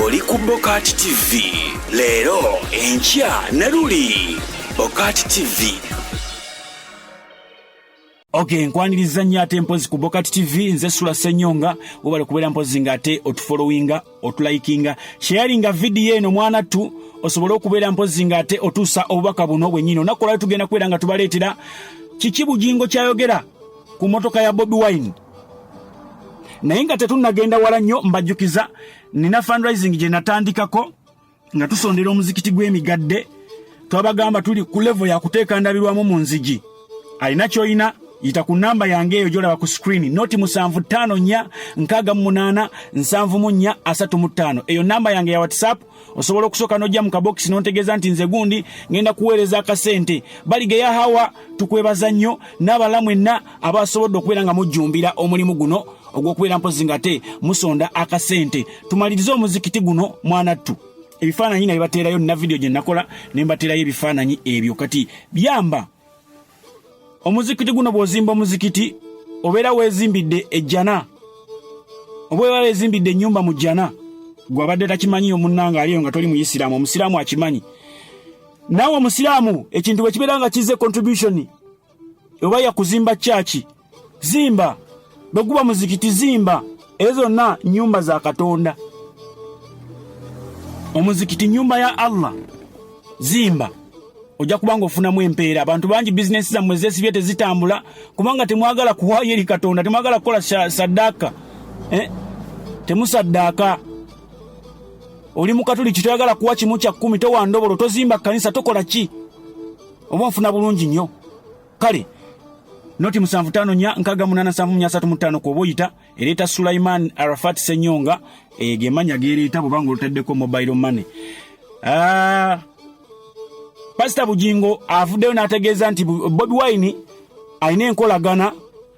oli ku BOCAT TV. Leero enkya ne luli BOCAT TV. Okay, nkwaniriza nnyo ate mpozi ku BOCAT TV, nze SULA SSENYONGA, webale kubeera mpozi ng'ate otufollowinga, otulaikinga, sharinga video eno mwana tu, osobole okubeera mpozi ng'ate otuusa obubaka buno bwennyini. Olunaku olwaleero tugenda kubeera nga tubaleetera kiki Bujingo kyayogera ku mmotoka ya Bobi Wine. Naye nga tetunnagenda wala nnyo, mbajjukiza nina fundraising gye natandikako nga tusondera omuzikiti gw'emigadde. Twabagamba tuli ku level ya kuteeka ndabirwamu mu nzigi. Alina ky'olina yita ku namba yange eyo gy'olaba ku screen, noti 75467835. Eyo namba yange ya WhatsApp. Osobola okusooka n'ojja mu kabokisi n'ontegeeza nti nze gundi ngenda kuweereza akasente. Baligeya hawa tukwebaza nnyo n'abalamu mwenna abasobodde okubeera nga mujjumbira omulimu guno ogw'okubeera mpozi ng'ate musonda akasente. Tumalirize omuzikiti guno mwanattu. Ebifaananyi na bibateerayo nina video gye nakola ne mbateerayo ebifaananyi ebyo. Kati byamba omuzikiti guno bw'ozimba omuzikiti obeera weezimbidde ejjana, oba weezimbidde ennyumba mu jjana, gwabadde takimanyi omunnanga aliyo nga toli Muyisiraamu, Omusiraamu akimanyi. Naawe Omusiraamu ekintu bwe kibeera nga kizze contribution oba ya kuzimba church, zimba. Bwe guba muzikiti zimba. Ezo zonna nnyumba za Katonda. Omuzikiti nnyumba ya Allah, zimba. Ojja kubanga ofunamu empeera. Abantu bangi business zammwe zeesibye tezitambula kubanga temwagala kuwaayo eri Katonda, temwagala kukola saddaaka. Temusaddaaka. Oli Mukatoliki toyagala kuwa kimu kya 10, towa ndobolo, tozimba kanisa, tokola ki? Oba nfuna bulungi nnyo. Kale noti 75467835 ko boyita ereeta Sulaiman Arafat Senyonga, ge manya gereeta bwanga olutaddeko mobile money. Pastor Bujingo avuddeyo n'ategeeza nti Bobi Wine alina enkolagana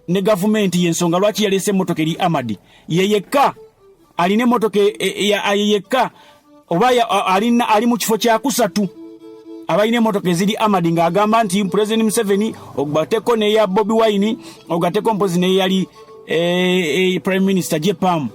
ne gavumenti y'ensonga lwaki yaleese emmotoka eri Amadi. Ye yekka alina emmotoka yekka oba ali mu kifo kya kusatu abalina emmotoka eziri Amadi, ng'agamba nti President Museveni ogateko n'eya Bobi Wine, ogateko mpozi n'eyali Prime Minister Jepamu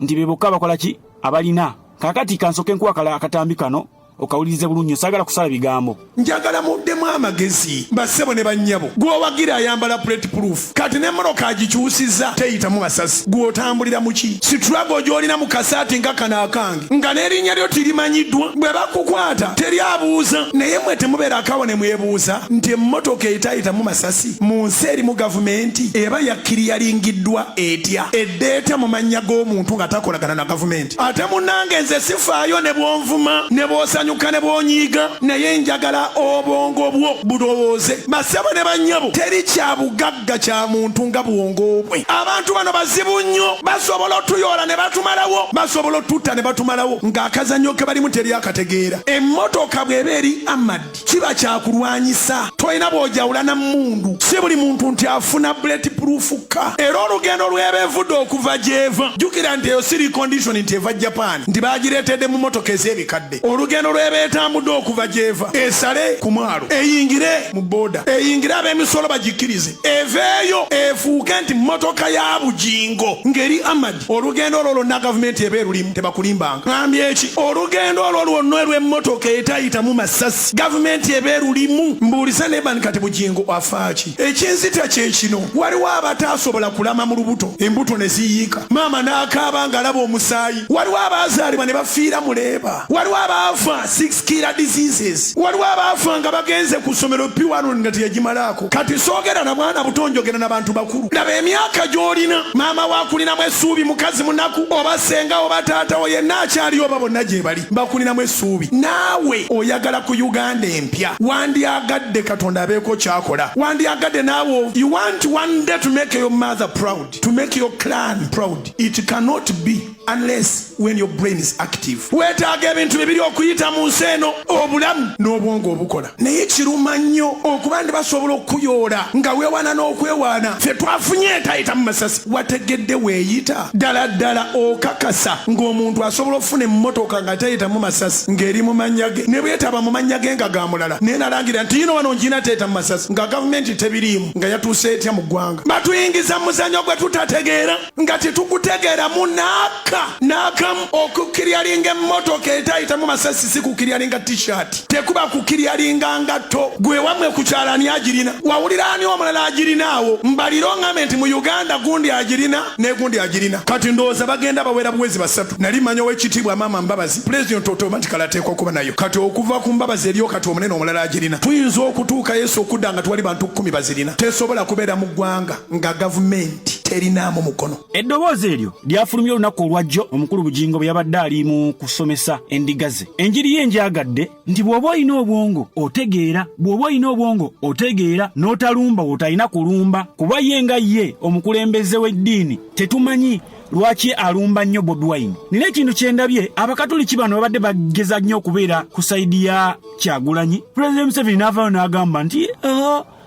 nti beboka bakola ki abalina. Kakati kansoke nkuwa akatambi kano okawulirize bulungi, sagala kusala bigambo. Njagala muddemu amagezi bassebo ne bannyabo. Gw'owagira ayambala bulletproof, kati n'emmotoka agikyusiza teyitamu Masasi. Gw'otambulira mu ki? Struggle gy'olina mu kasaati nga kano akange nga n'erinnya lyo tirimanyiddwa. Bwe bakukwata teri abuuza, naye mmwe temubeera akawo ne mwebuuza nti emmotoka etayitamu Masasi mu nsi erimu gavumenti eba yakkiriyalingiddwa etya eddeeta mu mannya g'omuntu nga takolagana na gavumenti. Ate munnange nze sifaayo ne bwonvuma ne bwosanya ne bonyiga, naye njagala obwongo bwo bulowooze. Bassebo ne bannyabo teri kya bugagga kya muntu nga bwongo bwe. Abantu bano bazibu nnyo, basobola otuyoola ne batumalawo, basobola otutta ne batumalawo ng'akazannyo ke balimu teri akategeera. Emmotoka bw'eba eri Amadi kiba kyakulwanyisa, tolina bw'ojawula na mmundu. Si buli muntu nti afuna bulletproof ka. Era olugendo lw'eba evudde okuva gy'eva, jjukira nti eyo si recondition nti eva Japan nti baagireetedde mu mmotoka ez'ebikadde. Olugendo lw'ebeetambudde okuva gy'eva esale ku mwalo, eyingire mu booda, eyingire ab'emisolo bagikkirize, eveeyo efuuke nti mmotoka ya Bujingo ng'eri Amadi. Olugendo olwo lwonna gavumenti eba erulimu, tebakulimbanga. Ngambye eki olugendo olwo lwonna lw'emmotoka etayitamu Masasi gavumenti eba erulimu. Mbuuliza nebani kati Bujingo afaaki. Ekinzita kye kino, waliwo abataasobola kulama mu lubuto, embuto ne ziyiika, maama n'akaaba ng'alaba omusaayi. Waliwo abaazaalibwa ne bafiira mu leeba, waliwo abaafa 6 killer diseases, waliwo abaafa nga bagenze ku ssomero P1 nga teyagimalaako. Kati soogera na mwana buto, njogera n'abantu bakulu. Laba emyaka gy'olina, maama waakulinamu essuubi, mukazi munaku oba ssenga oba taatawo yenna akyaliyo oba bonna gye bali bakulinamu essuubi. Naawe oyagala ku Uganda empya, wandyagadde Katonda abeeko kyakola, wandyagadde naawe. You want one day to make your mother proud, to make your clan proud. It cannot be unless when your brain is active. Weetaaga ebintu bibiri okuyita mu nsi eno, obulamu n'obwongo obukola. Naye kiruma nnyo okuba ndi basobola okuyoola nga weewaana n'okwewaana. Ffe twafunye etayitamu Masasi, wategedde weeyita ddala ddala okakasa ng'omuntu asobola okufuna emmotoka nga tayitamu Masasi ng'eri mu mannya ge, ne bwetaba mu mannya ge nga ga mulala. Naye nalangira nti yino wano ngina tayitamu Masasi nga gavumenti tebiriimu, nga yatuuse etya mu ggwanga. Batuyingiza mu muzannyo gwe tutategeera nga tetugutegeera munaaka. n'akamu okukiryalinga emmotoka etayitamu Masasi si kukiryalinga t-shirt tekuba kukiryalinga ngatto gwe wamwe ku kyalani agirina wawulira ani omulala agirinaawo mbaliro ngambe nti mu Uganda gundi agirina ne gundi agirina kati ndowooza bagenda bawera buwezi basatu nali manya ow'ekitiibwa maama Mbabazi President automatically ateekwa okuba nayo kati okuva ku Mbabazi eriyo kati omunene omulala agirina tuyinza okutuuka Yesu okudda nga twali bantu 10 bazirina tesobola kubeera mu ggwanga nga gavumenti terinaamu mukono. Eddoboozi eryo lyafulumya olunaku olwajjo omukulu Bujingo bwe yabadde ali mu kusomesa endiga ze. Enjiri ye njagadde nti bw'oba olina obwongo otegeera, bw'oba olina obwongo otegeera n'otalumba otalina kulumba kuba ye nga ye omukulembeze w'eddiini tetumanyi lwaki alumba nnyo Bobi Wine. Nina ekintu kyendabye abakatoliki bano babadde bageza nnyo okubeera ku sayidi ya Kyagulanyi. President Museveni n'avaayo n'agamba nti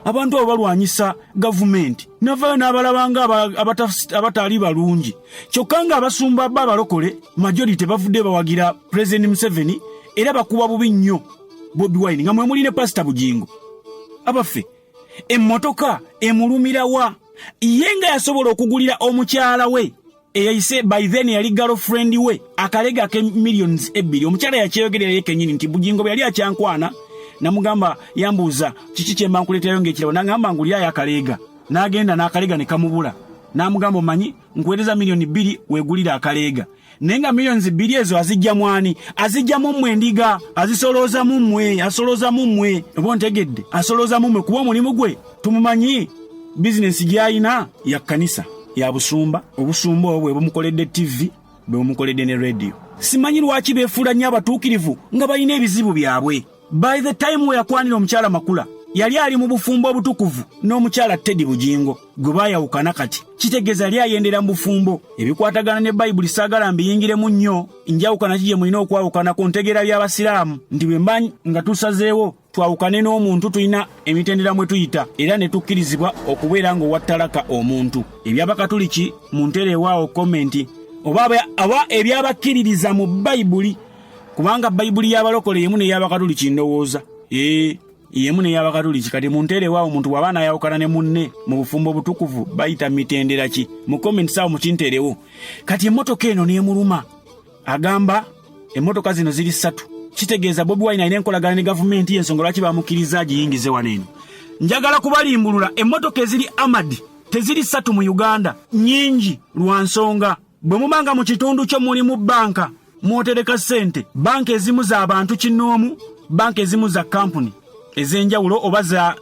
abantu abo balwanyisa gavumenti navaayo n'abalabanga abataali balungi kyokka nga abasumba ba abalokole majority bavudde bawagira President Museveni era bakuba bubi nnyo Bobi Wine nga mwe muli ne Pastor Bujingo. Abaffe emmotoka emulumirawa ye nga yasobola okugulira omukyala we eyayise by then yali girlfriend we akalega ke millions 2. Omukyala yakyeyogerera ye kennyini nti Bujingo bwe yali akyankwana namugamba yambuuza kiki kye mba nkuleeterayo ng'ekirabo n'agamba ngulyayo akaleega n'agenda n'akaleega ne kamubula n'amugamba omanyi nkuweereza million 2 weegulira akaleega naye nga million 2 ezo azijjamu ani azijjamu mmwe endiga azisoloozamu mmwe asoloozamu mmwe oba ntegedde asoloozamu mmwe kuba omulimu gwe tumumanyi bizinesi gy'ayina ya kkanisa ya busumba obusumba obwo bwe bumukoledde TV bwe bumukoledde ne radio simanyi lwaki beefuula nnyo abatuukirivu nga balina ebizibu byabwe. By the time we yakwanira omukyala Makula yali ali mu bufumbo obutukuvu n'omukyala Teddy Bujingo gwe baayawukana kati kitegeeza yali ayendera mu bufumbo ebikwatagana ne Bayibuli saagala mbiyingiremu nnyo njawukana kije mulina okwawukana ku ntegeera by'abasiraamu nti bwe mba nga tusazeewo twawukane n'omuntu tulina emitendera mwe tuyita era ne tukkirizibwa okubeera ng'owattalaka omuntu. Ebyabakatuliki munteerewaawo komenti oba ebyabakkiririza mu Bayibuli kubanga Bayibuli y'abalokole yemu ne y'abakatuliki ndowooza yemu ne y'abakatuliki kati munteerewaawo omuntu bw'aba naayawukana ne munne mu bufumbo obutukuvu bayita mitendera ki mu komenti saawo mukinteerewo. Kati emmotoka eno n'emuluma agamba emmotoka zino ziri 3 kitegeeza Bobi Wine alina enkolagana ne gavumenti y'ensonga lwaki bamukkiriza agiyingize wano eno. Njagala kubalimbulula emmotoka eziri Amadi teziri 3 mu Uganda nnyingi lwa nsonga bwe mubanga mu kitundu kyo muli mu banka mwotereka ssente banka ezimu za bantu kinnoomu banka ezimu za kampuni ez'enjawulo oba za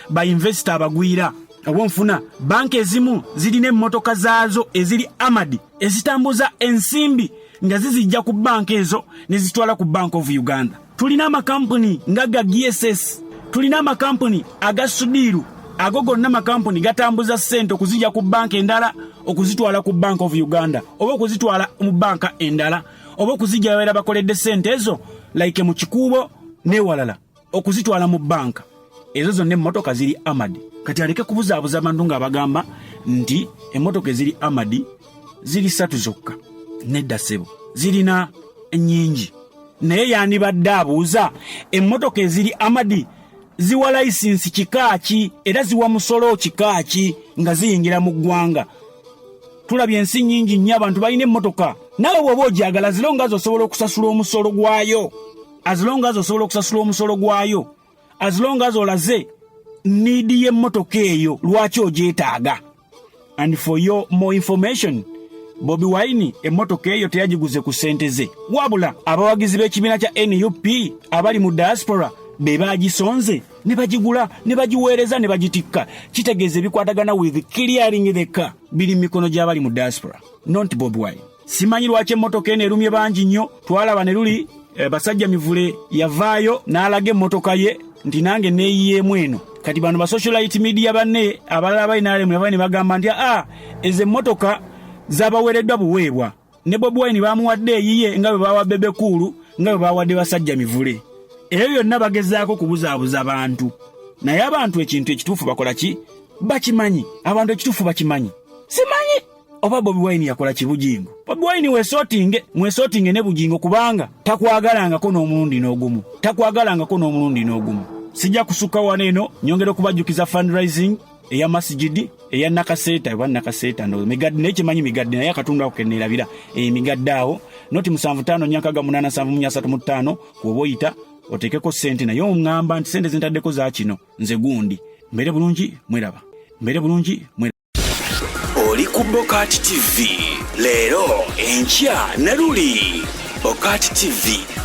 ba investor abagwira obonfuna banka ezimu zirina emmotoka zaazo eziri Amadi ezitambuza ensimbi nga zizijja ku banka ezo ne zitwala ku Bank of Uganda. Tulina amakampuni nga ga GSS tulina amakampuni aga Sudiru ago gonna amakampuni gatambuza ssente okuzijja ku banka endala okuzitwala ku Bank of Uganda oba okuzitwala mu banka endala oba okuzijja wera bakoledde ssente ezo like mu kikuubo n'ewalala okuzitwala mu banka ezo zonna emmotoka ziri Amadi. Kati aleke kubuzaabuza abantu ng'abagamba nti emmotoka eziri Amadi ziri 3 zokka. Nedda ssebo zirina ennyingi naye yandibadde abuuza emmotoka eziri Amadi ziwa license kikaaki era ziwa musolo kikaaki nga ziyingira mu ggwanga. Tulabye ensi nnyingi nnyo abantu balina emmotoka nawe bw'oba ogyagala azilongazo osobola okusasula omusolo gwayo azilongazo olaze niidi y'emmotoka eyo lwaki ogyetaaga. And for your more information Bobi Wine emmotoka eyo teyagiguze ku ssente ze wabula abawagizi b'ekibiina kya NUP abali mu diaspora be bagisonze ne bagigula ne bagiweereza ne bagitikka kitegeeza ebikwatagana with clearing the car biri mikono gy'abali mu diaspora not Bobi Wine. Simanyi lwaki emmotoka eno erumye bangi nnyo twalaba ne luli basajja mivule yavaayo n'alaga emmotoka ye nti nange neeyiyeemu eno. Kati bano ba socialite media banne abalala balina ne bagamba nti ezo emmotoka zabaweereddwa buweebwa ne Bobi Wine bamuwadde eyiye nga bwe bawa Bebe Cool nga bwe bawadde basajja mivule. Ebyo byonna bagezaako kubuzaabuza abantu naye abantu ekintu ekituufu bakola ki bakimanyi. Abantu ekituufu bakimanyi. Simanyi oba Bobi Wine yakola ki Bujingo. Bobi Wine mwesootinge ne Bujingo kubanga takwagalangako n'omulundi n'ogumu. Sijja kusukka wano eno nyongera okubajjukiza fundraising eya masjidi eya nakaseta eba nakaseta ndo migadde nekimanyi migadde naye akatundu ako kenneerabira emigadde awo noti 75 nyakaga 8735 kuboyita otekeko sente naye omngamba nti sente zentaddeko za kino nze gundi mbere bulungi mweraba oli ku BOCAT TV leero enkya ne luli BOCAT TV